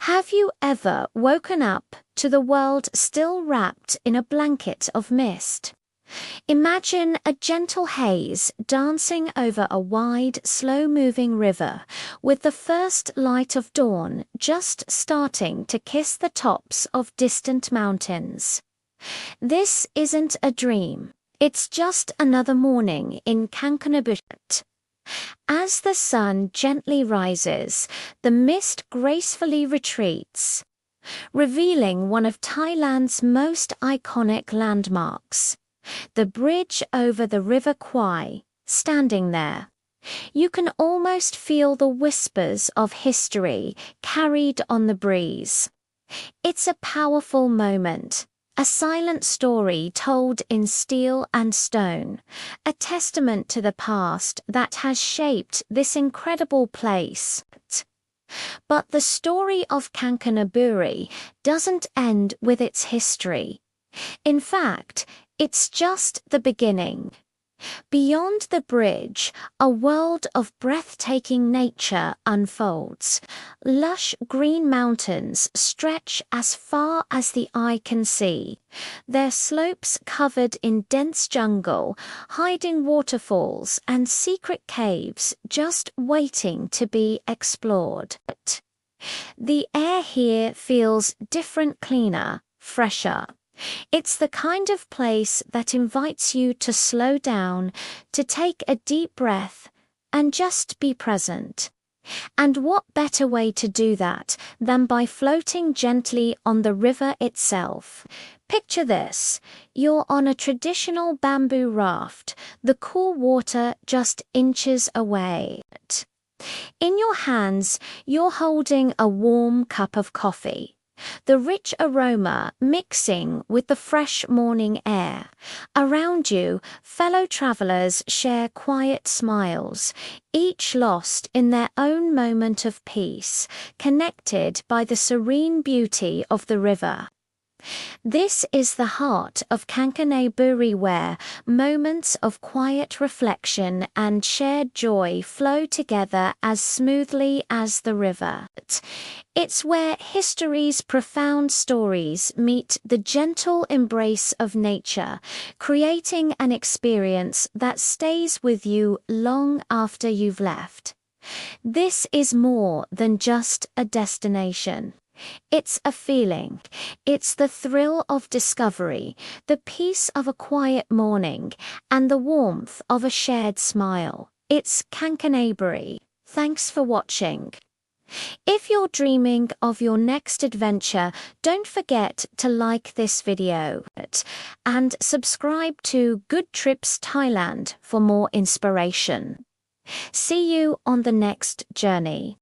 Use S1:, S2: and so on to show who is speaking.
S1: Have you ever woken up to the world still wrapped in a blanket of mist? Imagine a gentle haze dancing over a wide, slow-moving river, with the first light of dawn just starting to kiss the tops of distant mountains. This isn't a dream. It's just another morning in Kanchanaburi. As the sun gently rises, the mist gracefully retreats, revealing one of Thailand's most iconic landmarks, the bridge over the River Kwai. Standing there, you can almost feel the whispers of history carried on the breeze. It's a powerful moment, a silent story told in steel and stone, a testament to the past that has shaped this incredible place. But the story of Kanchanaburi doesn't end with its history. In fact, it's just the beginning. Beyond the bridge, a world of breathtaking nature unfolds. Lush green mountains stretch as far as the eye can see, their slopes covered in dense jungle, hiding waterfalls and secret caves just waiting to be explored. The air here feels different, cleaner, fresher. It's the kind of place that invites you to slow down, to take a deep breath, and just be present. And what better way to do that than by floating gently on the river itself? Picture this: you're on a traditional bamboo raft, the cool water just inches away. In your hands, you're holding a warm cup of coffee, the rich aroma mixing with the fresh morning air. Around you, fellow travelers share quiet smiles, each lost in their own moment of peace, connected by the serene beauty of the river. This is the heart of Kanchanaburi, where moments of quiet reflection and shared joy flow together as smoothly as the river. It's where history's profound stories meet the gentle embrace of nature, creating an experience that stays with you long after you've left. This is more than just a destination. It's a feeling. It's the thrill of discovery, the peace of a quiet morning, and the warmth of a shared smile. It's Kanchanaburi. Thanks for watching. If you're dreaming of your next adventure, don't forget to like this video and subscribe to Good Trips Thailand for more inspiration. See you on the next journey.